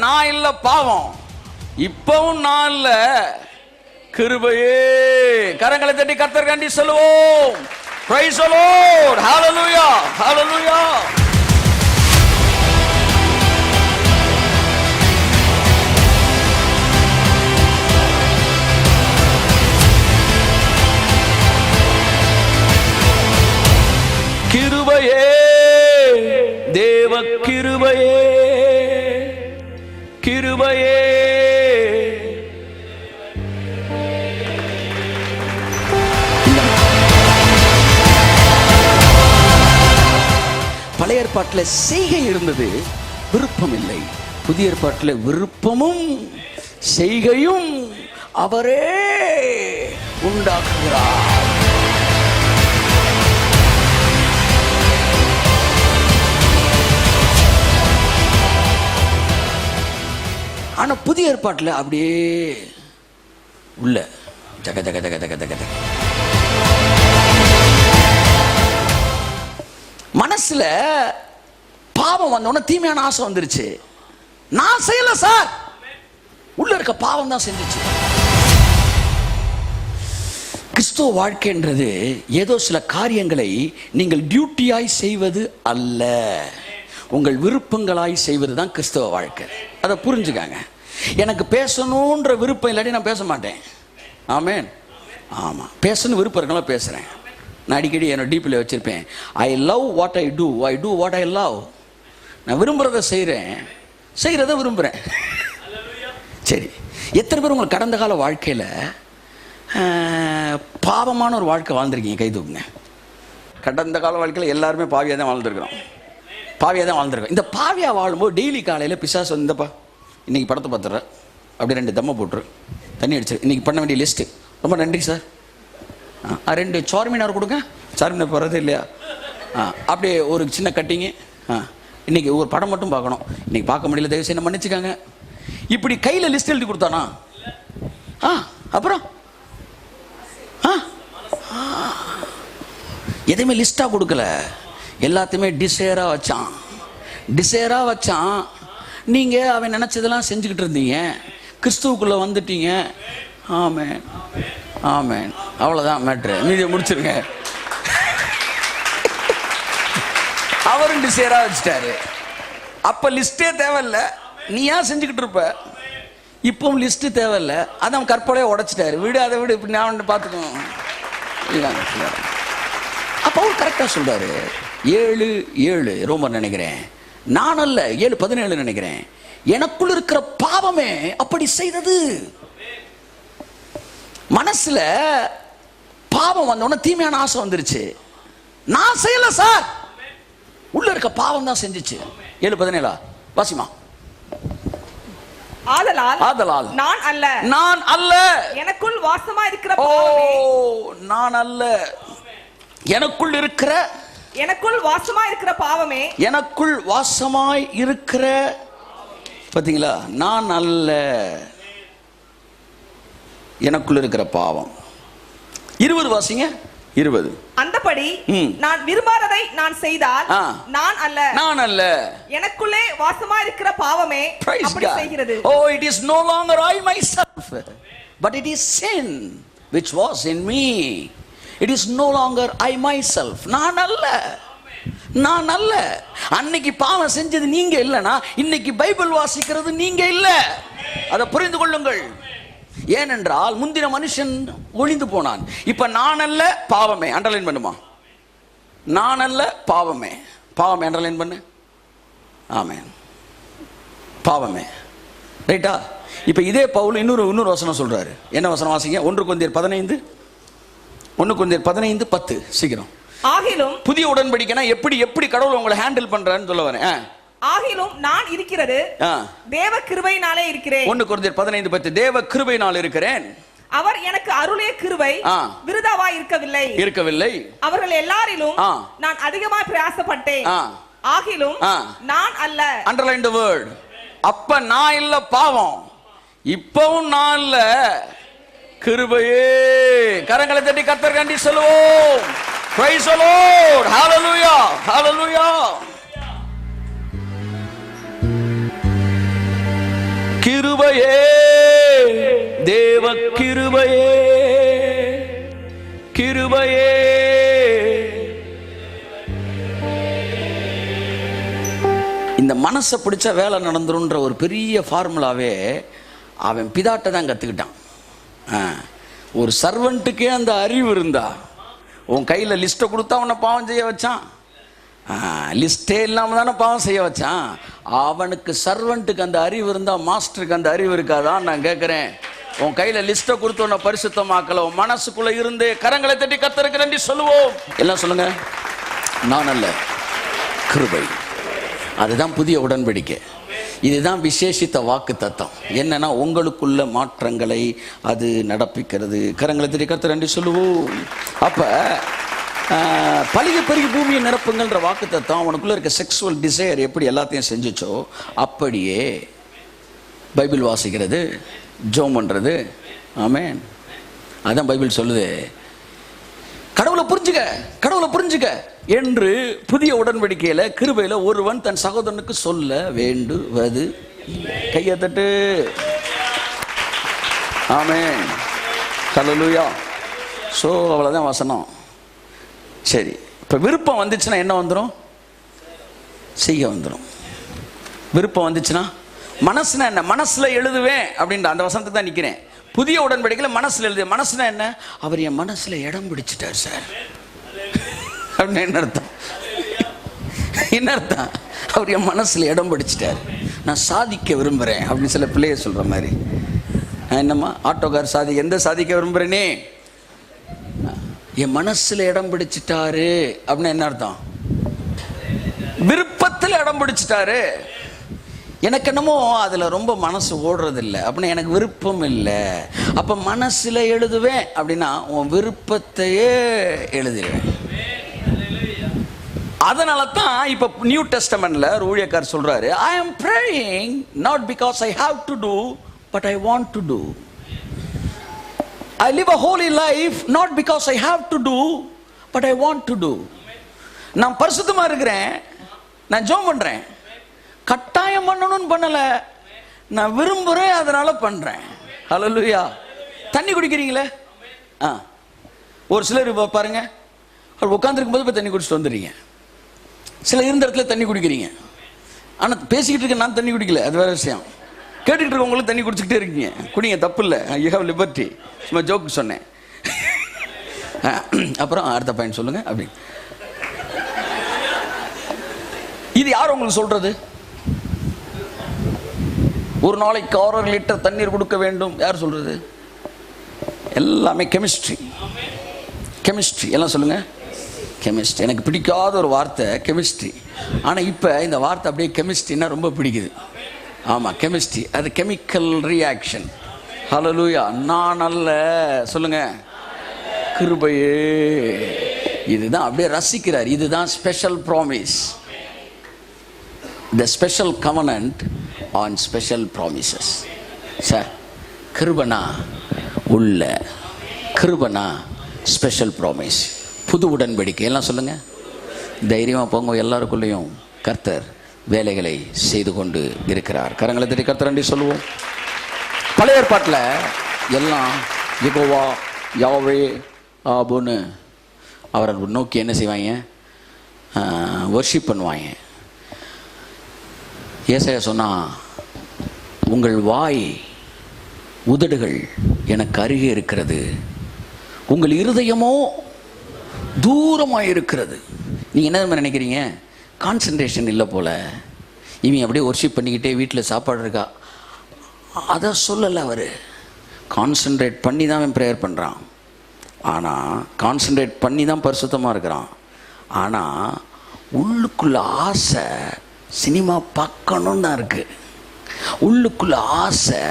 நான் இல்ல பாவம், இப்பவும் நான் இல்ல, கிருபையே. கரங்களை தட்டி கர்த்தர் கண்டி சொல்லுவோம். Praise the Lord. Hallelujah. Hallelujah. கிருபையே, தேவ கிருபையே, கிருபையே. பழைய ஏற்பாட்டில் செய்கை இருந்தது, விருப்பம் இல்லை. புதிய ஏற்பாட்டில் விருப்பமும் செய்கையும் அவரே உண்டாக்குகிறார். ஆனா புதிய ஏற்பாட்டில் அப்படியே உள்ள ஜக ஜக ஜக ஜக ஜக ஜக மனசுல பாவம் வந்தோடனே தீமையான ஆசை வந்துருச்சு. நான் செய்யல சார், உள்ள இருக்க பாவம் தான் செஞ்சுச்சு. கிறிஸ்துவ வாழ்க்கைன்றது ஏதோ சில காரியங்களை நீங்கள் டியூட்டியாய் செய்வது அல்ல, உங்கள் விருப்பங்களாய் செய்வது தான் கிறிஸ்தவ வாழ்க்கை. அதை புரிஞ்சுக்காங்க. எனக்கு பேசணுன்ற விருப்பம் இல்லாட்டி நான் பேச மாட்டேன். ஆமென். ஆமாம், பேசணும் விருப்பம் இருக்கலாம் பேசுகிறேன். நான் அடிக்கடி என்னோட டிபியில் வச்சுருப்பேன், I love what I do, I do what I love. நான் விரும்புகிறத செய்கிறேன், செய்கிறத விரும்புகிறேன். சரி, எத்தனை பேர் உங்கள் கடந்த கால வாழ்க்கையில் பாவமான ஒரு வாழ்க்கை வாழ்ந்துருக்கீங்க? கை தூக்குங்க. கடந்த கால வாழ்க்கையில் எல்லாருமே பாவியாக தான் வாழ்ந்துருக்கிறோம், பாவியாக தான் வாழ்ந்துருக்கோம். இந்த பாவியாக வாழும்போது டெய்லி காலையில் பிசாசு வந்தப்பா இன்றைக்கி படத்தை பார்த்துட்ற, அப்படி 2 தம்மை போட்டுரு, தண்ணி அடிச்சிரு, இன்றைக்கி பண்ண வேண்டிய லிஸ்ட்டு, ரொம்ப நன்றி சார், 2 சார்மினார் கொடுங்க, சார்மினார் போகிறது இல்லையா, அப்படியே ஒரு சின்ன கட்டிங்கு, இன்றைக்கி ஒரு படம் மட்டும் பார்க்கணும், இன்றைக்கி பார்க்க முடியல, தயவு செய்ய மன்னிச்சுக்காங்க. இப்படி கையில் லிஸ்ட் எழுதி கொடுத்தானா? அப்புறம் எதையுமே லிஸ்ட்டாக கொடுக்கல, எல்லாத்தையுமே டிசைராக வச்சான், டிசைராக வச்சான். நீங்கள் அவன் நினச்சதெல்லாம் செஞ்சுக்கிட்டு இருந்தீங்க, கிறிஸ்துவுக்குள்ளே வந்துட்டீங்க. ஆமென், ஆமென். அவ்வளோதான் மேட்ரு, மீதியை முடிச்சிருங்க. அவரும் டிசைராக வச்சுட்டாரு. அப்போ லிஸ்ட்டே தேவையில்லை, நீ ஏன் செஞ்சுக்கிட்டு இருப்ப? இப்பவும் லிஸ்ட்டு தேவையில்லை, அதான் கற்பனையை உடைச்சிட்டாரு. விடு, அதை விடு, இப்படி நான் வந்து பார்த்துக்கணும். அப்போ அவர் கரெக்டாக சொல்கிறாரு. 7:7 ரோமர் நினைக்கிறேன், நான் அல்ல, 7:17 நினைக்கிறேன், எனக்குள் இருக்கிற பாவமே அப்படி செய்தது. மனசுல பாவம் வந்தோடனே தீமையான ஆசை வந்துருச்சு. நான் செய்யல சார், உள்ள இருக்க பாவம் தான் செஞ்சுச்சு. 7:17 வாசிமா. ஆதலால் நான் அல்ல, எனக்குள் வாசமா இருக்கிற பாவமே. நான் அல்ல, எனக்குள் இருக்கிற, எனக்குள் வாசமாய் இருக்கிற பாவமே, எனக்குள் வாசமாய் இருக்கிற. பாத்தீங்களா? நான் அல்ல, எனக்குள் இருக்கிற பாவம். 20 வாசிங்க. 20. அந்தபடி நான் விரும்பாததை நான் செய்தால் நான் அல்ல, நான் அல்ல, எனக்குள்ளே வாசமாய் இருக்கிற பாவமே அப்படி செய்கிறது. Oh, it is no longer I myself, but it is sin which was in me. It is no longer I myself. நான் அல்ல, நான் அல்ல. அன்னைக்கு பாவம் செஞ்சது நீங்க இல்லனா, இன்னைக்கு பைபிள் வாசிக்கிறது நீங்க இல்ல. அதை புரிந்து கொள்ளுங்கள். ஏனென்றால் முந்தின மனுஷன் ஒளிந்து போனான். இப்ப நான் அல்ல, பாவமே. அண்டர்லைன் பண்ணுமா? நான் அல்ல, பாவமே. பாவமே அண்டர்லைன் பண்ணு. ஆமென். பாவமே. ரைட்டா? இப்ப இதே பவுல் இன்னொரு வசனம் சொல்றாரு. என்ன வசனம் வாசிங்க? 1 கொரிந்தியர் 15:10. சீக்கிரம். ஆகிலும் புதிய உடன்படிக்கைனா எப்படி கடவுள் உங்களை ஹேண்டில் பண்றான்னு சொல்ல வரேன். ஆகிலும் நான் இருக்கிறது தேவ கிருபையினாலே இருக்கிறேன். 1 கொரிந்தியர் 15:10. தேவ கிருபையினால் இருக்கிறேன். அவர் எனக்கு அருளிய கிருபை விருதாவாய் இருக்கவில்லை. அவர்கள் எல்லாரிலும் நான் அதிகமாய் பிரயாசப்பட்டேன். ஆகிலும் நான் அல்ல. அண்டர்லைன் தி வேர்ட். அப்ப நான் இல்ல பாவம், இப்பவும் நான் இல்ல, கிருபையே. கரங்களை தட்டி கர்த்தர் கண்டி சொல்லுவோம். Praise the Lord. Hallelujah. Hallelujah. கிருபையே, தேவ கிருபையே, கிருபையே. இந்த மனசை பிடிச்ச வேலை நடந்துருன்ற ஒரு பெரிய ஃபார்முலாவே அவன் பிதாட்ட தான் கற்றுக்கிட்டான். ஒரு சர்வெண்ட்டுக்கே அந்த அறிவு இருந்தா, உன் கையில் லிஸ்ட்டை கொடுத்தா உன்னை பாவம் செய்ய வச்சான். லிஸ்டே இல்லாமல் தானே பாவம் செய்ய வச்சான். அவனுக்கு சர்வெண்ட்டுக்கு அந்த அறிவு இருந்தா, மாஸ்டருக்கு அந்த அறிவு இருக்காதான்? நான் கேட்குறேன். உன் கையில் லிஸ்ட்டை கொடுத்து உன்னை பரிசுத்தமாக்கல, உன் மனசுக்குள்ளே இருந்து கரங்களை தட்டி கர்த்தருக்கு நன்றி சொல்லுவோம். எல்லாம் சொல்லுங்க, நான் அல்ல, கிருபை. அதுதான் புதிய உடன்படிக்கை. இதுதான் விசேஷித்த வாக்கு தத்தம். என்னன்னா உங்களுக்குள்ள மாற்றங்களை அது நடப்பிக்கிறது. கரங்களை தட்டி கர்த்தருக்கு நன்றி சொல்லுவோம். அப்போ பலிக பெருகி பூமியை நிரப்புங்கள்ன்ற வாக்கு தத்தம் அவனுக்குள்ள இருக்க செக்ஸுவல் டிசையர் எப்படி எல்லாத்தையும் செஞ்சுச்சோ அப்படியே பைபிள் வாசிக்கிறது, ஜோம் பண்ணுறது. ஆமென். அதான் பைபிள் சொல்லுது, கடவுளை புரிஞ்சுக்க, கடவுளை புரிஞ்சுக்க என்று புதிய உடன்படிக்கையில் கிருபையில் ஒருவன் தன் சகோதரனுக்கு சொல்ல வேண்டுவது. கையை தட்டு. ஆமென். ஹல்லேலூயா. ஸோ அவ்வளோதான் வசனம். சரி, இப்போ விருப்பம் வந்துச்சுன்னா என்ன வந்துடும்? செய்ய வந்துடும். விருப்பம் வந்துச்சுன்னா மனசுனா என்ன? மனசுல எழுதுவேன் அப்படின்ற அந்த வசனத்துக்கு தான் நிற்கிறேன். புதிய உடன்படிக்கையில் மனசுல எழுது. மனசுனா என்ன? அவர் என் மனசுல இடம் பிடிச்சிட்டார் சார் அப்படின்னு என்ன அர்த்தம்? என்ன அர்த்தம்? அவர் என் மனசுல இடம் பிடிச்சிட்டார், நான் சாதிக்க விரும்புகிறேன் அப்படின்னு சில பிள்ளைய சொல்ற மாதிரி. என்னம்மா ஆட்டோக்கார் எந்த சாதிக்க விரும்புகிறேனே, என் மனசுல இடம் பிடிச்சிட்டாரு அப்படின்னு என்ன அர்த்தம்? விருப்பத்தில் இடம் பிடிச்சிட்டாரு. எனக்கு என்னமோ அதுல ரொம்ப மனசு ஓடுறது இல்லை அப்படின்னு, எனக்கு விருப்பம் இல்லை. அப்ப மனசுல எழுதுவேன் அப்படின்னா உன் விருப்பத்தையே எழுதுவேன். அதனால தான் இப்ப நியூ டெஸ்டமெண்ட்ல ஒரு ஊழியக்காரர் சொல்றாரு, I am praying not because I have to do but I want to do. I live a holy life not because I have to do but I want to do. நான் பரிசுத்தமா இருக்கிறேன், நான் ஜெபம் பண்றேன், கட்டாயம் பண்ணணும்னு பண்ணல, நான் விரும்புறேன் அதனால பண்றேன். ஹல்லேலூயா. தண்ணி குடிக்கிறீங்களே, ஒரு சிலர் பாருங்க, உட்காந்துருக்கும் போது போய் தண்ணி குடிச்சிட்டு வந்துடுறீங்க. சில இருந்த இடத்துல தண்ணி குடிக்கிறீங்க, ஆனா பேசிக்கிட்டு இருக்க நான் தண்ணி குடிக்கல, அது வேற விஷயம். கேட்டுக்கிட்டு இருக்கவங்களும் தண்ணி குடிச்சுக்கிட்டே இருக்கீங்க. குடிங்க, தப்பு இல்லை, யூ ஹேவ் லிபர்ட்டி. சும்மா ஜோக்கு சொன்னேன். அப்புறம் அடுத்த பாயிண்ட் சொல்லுங்க. அப்படி இது யார் உங்களுக்கு சொல்றது? ஒரு நாளைக்கு 6 லிட்டர் தண்ணீர் கொடுக்க வேண்டும், யார் சொல்றது? எல்லாமே கெமிஸ்ட்ரி. கெமிஸ்ட்ரி எல்லாம் சொல்லுங்க. கெமிஸ்ட்ரி எனக்கு பிடிக்காத ஒரு வார்த்தை கெமிஸ்ட்ரி. ஆனால் இப்போ இந்த வார்த்தை அப்படியே கெமிஸ்ட்ரின்னா ரொம்ப பிடிக்குது. ஆமாம், கெமிஸ்ட்ரி அது கெமிக்கல் ரியாக்ஷன். ஹல்லேலூயா. நான் அல்ல, சொல்லுங்க, கிருபையே. இதுதான் அப்படியே ரசிக்கிறார். இதுதான் special promise, the special covenant and special promises. Sir, கிருபனா உள்ள, கிருபனா ஸ்பெஷல் ப்ராமிஸ், புது உடன்படிக்கை. எல்லாம் சொல்லுங்க. தைரியமாக போங்க, எல்லாருக்குள்ளேயும் கர்த்தர் வேலைகளை செய்து கொண்டு இருக்கிறார். கரங்களை தட்டி கர்த்தர் நன்றி சொல்லுவோம். பழைய ஏற்பாட்டில் எல்லாம் யெகோவா, யாவே, ஆபுன்னு அவரை நோக்கி என்ன செய்வாங்க? வர்ஷிப் பண்ணுவாங்க. ஏசாயா சொன்னா, உங்கள் வாய் உதடுகள் எனக்கு அருகே இருக்கிறது, உங்கள் இருதயமோ தூரமாக இருக்கிறது. நீங்கள் என்ன நினைக்கிறீங்க? கான்சன்ட்ரேஷன் இல்லை போல, இவன் அப்படியே வர்ஷிப் பண்ணிக்கிட்டே வீட்டில் சாப்பாடு இருக்கா, அதை சொல்லலை. அவர் கான்சன்ட்ரேட் பண்ணி தான் அவன் ப்ரேயர் பண்ணுறான். ஆனால் கான்சன்ட்ரேட் பண்ணி தான் பரிசுத்தமாக இருக்கிறான். ஆனால் உள்ளுக்குள்ள ஆசை சினிமா பார்க்கணும் தான் இருக்குது, உள்ளுக்குள்ள ஆசை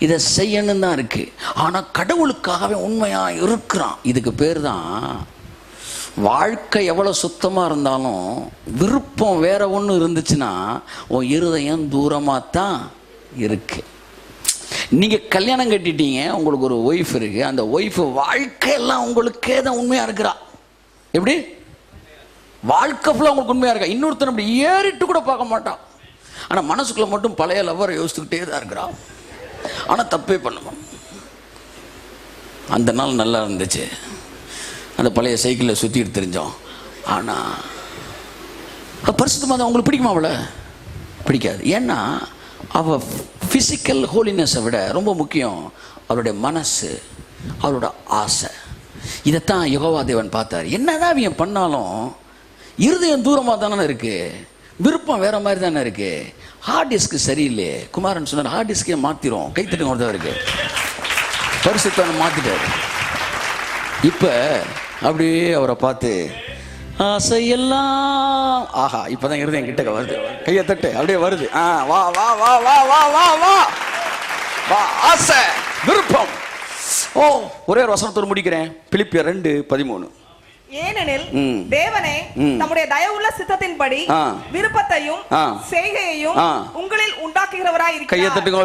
இதை செய்யணும் தான் இருக்குது. ஆனால் கடவுளுக்காகவே உண்மையாக இருக்கிறான். இதுக்கு பேர் தான் வாழ்க்கை. எவ்வளோ சுத்தமாக இருந்தாலும் விருப்பம் வேற ஒன்று இருந்துச்சுன்னா உன் இருதயம் தூரமாக தான் இருக்கு. நீங்கள் கல்யாணம் கட்டிட்டீங்க, உங்களுக்கு ஒரு ஒய்ஃப் இருக்கு, அந்த ஒய்ஃப் வாழ்க்கையெல்லாம் உங்களுக்கே தான் உண்மையாக இருக்கிறா. எப்படி? வாழ்க்கை ஃபுல்லாக உங்களுக்கு உண்மையாக இருக்கா. இன்னொருத்தன் அப்படி ஏறிட்டு கூட பார்க்க மாட்டான், ஆனால் மனசுக்குள்ள மட்டும் பழைய லவ்வரை யோசிச்சுக்கிட்டே தான் இருக்கிறான். ஆனால் தப்பே பண்ணுவோம். அந்த நாள் நல்லா இருந்துச்சு, அந்த பழைய சைக்கிளில் சுற்றிட்டு தெரிஞ்சோம். ஆனால் பரிசுத்தமாக அவங்களுக்கு பிடிக்குமா? அவளை பிடிக்காது. ஏன்னா அவள் ஃபிசிக்கல் ஹோலினஸை விட ரொம்ப முக்கியம் அவளுடைய மனசு, அவளோட ஆசை. இதைத்தான் யெகோவா தேவன் பார்த்தார். என்னதான் இவன் பண்ணாலும் இருதயம் தூரமாக தானே இருக்கு, விருப்பம் வேற மாதிரி தானே இருக்கு, ஹார்ட் டிஸ்க்கு சரியில்லை. குமாரன் சொன்னார், ஹார்ட் டிஸ்கே மாற்றிடும். கைத்தட்டு ஒருத்தர் இருக்கு, பரிசுத்தவனை மாற்றிட்டாரு. இப்போ அப்படியே அவரை பார்த்து ஆசையெல்லாம் ஆஹா, இப்போதான் இருதயம் கிட்ட வருது. கையை தட்டு, அப்படியே வருது. வா வா வா வா வா வா வா வா, ஆசை, விருப்பம். ஓ, ஒரே ஒரு வசனத்தோடு முடிக்கிறேன். பிலிப்பியர் 2:13. ஏனெனில் தேவனே நம்முடைய தயவுள்ள சித்தத்தின்படி விருப்பத்தையும் செய்கையையும் உங்களில் உண்டாக்குகிறவராய் இருக்கிறார். கையை தட்டுங்க.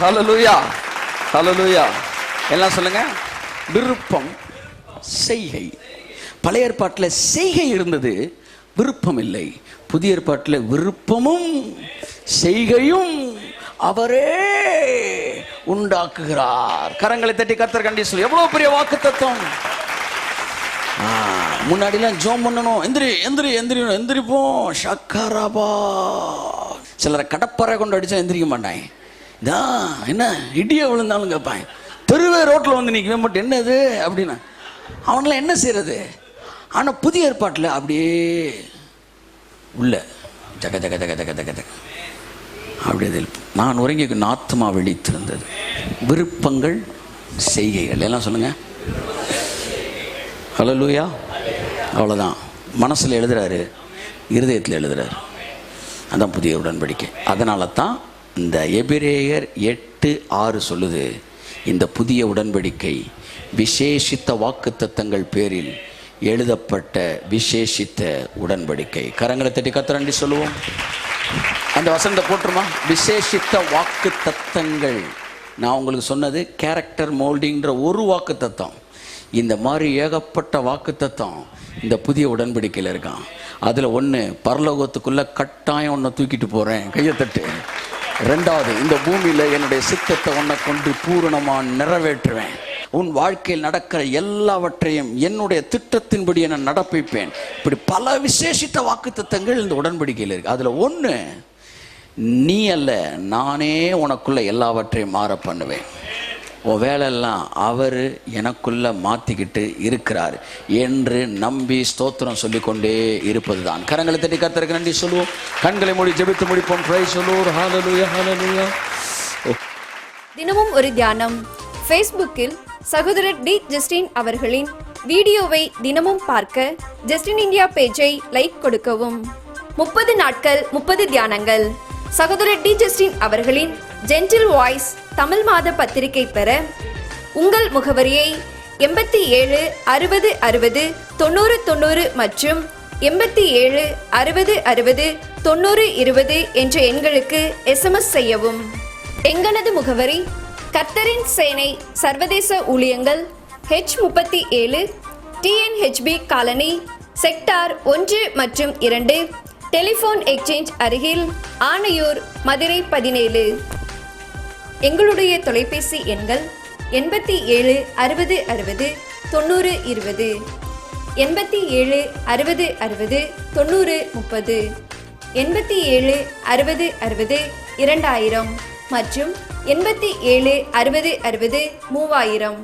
ஹல்லேலூயா, ஹல்லேலூயா. எல்லாம் சொல்லுங்க. விருப்பம், செய்கை. பழைய ஏற்பாட்டில் செய்கை இருந்தது, விருப்பம் இல்லை. புதிய ஏற்பாட்டில் விருப்பமும் செய்கையும் அவரே உண்டாக்குகிறார். கரங்களை தட்டி கர்த்தர் கண்டி சொல்லி, எவ்வளவு பெரிய வாக்குத்தத்தம். முன்னாடிலாம் ஜோம் பண்ணணும், எந்திரி எந்திரி எந்திரி எந்திரிப்போம், ஷக்கரபா. சிலரை கடப்பறை கொண்டு அடிச்சா எந்திரிக்க மாட்டாங்க. இதான் என்ன இடிய விழுந்தாலும் கேட்பாங்க. தெருவே ரோட்டில் வந்து நிற்கவே மாட்டேன், என்னது அப்படின்னா அவனெல்லாம் என்ன செய்யறது? ஆனால் புதிய ஏற்பாட்டில் அப்படியே உள்ள ஜக ஜக ஜக ஜக ஜக ஜக அப்படியே நான் உறங்கி ஆத்துமா விழித்திருந்தது. விருப்பங்கள், செய்கைகள். எல்லாம் சொல்லுங்க. ஹல்லேலூயா. அவ்வளோதான். மனசில் எழுதுறாரு, இருதயத்தில் எழுதுறாரு. அதான் புதிய உடன்படிக்கை. அதனால தான் இந்த எபிரேயர் 8:6 சொல்லுது, இந்த புதிய உடன்படிக்கை விசேஷித்த வாக்குத்தத்தங்கள் பேரில் எழுதப்பட்ட விசேஷித்த உடன்படிக்கை. கரங்களை தட்டி கர்த்தரண்டி சொல்லுவோம். அந்த வசனத்தை போட்டுருமா? விசேஷித்த வாக்குத்தத்தங்கள். நான் உங்களுக்கு சொன்னது கேரக்டர் மோல்டிங்கிற ஒரு வாக்குத்தத்தம். இந்த மாதிரி ஏகப்பட்ட வாக்குத்தத்தம் இந்த புதிய உடன்படிக்கையில் இருக்கான். அதில் ஒன்று, பரலோகத்துக்குள்ளே கட்டாயம் ஒன்றை தூக்கிட்டு போகிறேன். கையை தட்டு. 2வது, இந்த பூமியில் என்னுடைய சித்தத்தை ஒன்றை கொண்டு பூரணமாக நிறைவேற்றுவேன். உன் வாழ்க்கையில் நடக்கிற எல்லாவற்றையும் என்னுடைய திட்டத்தின்படி நான் நடப்பிப்பேன். இப்படி பல விசேஷித்த வாக்குத்தத்தங்கள் இந்த உடன்படிக்கையில் இருக்கு. அதில் ஒன்று, நீ அல்ல, நானே உனக்குள்ள எல்லாவற்றையும் மாற பண்ணுவேன். உன் வேலையெல்லாம் அவர் எனக்குள்ள மாற்றிக்கிட்டு இருக்கிறார் என்று நம்பி ஸ்தோத்திரம் சொல்லிக்கொண்டே இருப்பது தான். கரங்களை தட்டி கர்த்தருக்கு நன்றி சொல்லுவோம். கண்களை மூடி ஜெபித்து முடிப்போம். பிரைஸ் சொல்லுவோம். ஹல்லேலூயா, ஹல்லேலூயா. தினமும் ஒரு தியானம். ஃபேஸ்புக்கில் சகோதரர் டி. ஜஸ்டின் அவர்களின் வீடியோவை தினமும் பார்க்க ஜஸ்டின் இந்தியா பேஜை லைக் கொடுக்கவும். 30 நாட்கள் 30 தியானங்கள். சகோதரர் டி. ஜஸ்டின் அவர்களின் ஜென்டில் வாய்ஸ் தமிழ் மாத பத்திரிகை பெற உங்கள் முகவரியை 87 60 60 90 90 மற்றும் 87 60 60 90 20 என்ற எண்களுக்கு SMS செய்யவும். எங்களது முகவரி கர்த்தரின் சேனை சர்வதேச ஊழியங்கள், H37, TNHB காலனி, செக்டார் 1 மற்றும் 2, டெலிபோன் எக்ஸ்சேஞ்ச் அருகில், ஆனையூர், மதுரை 17. எங்களுடைய தொலைபேசி எண்கள் 87 60 60 90 20, 87 60 60 90 30, 87 60 60 2000 மற்றும் 87 60 60 3000.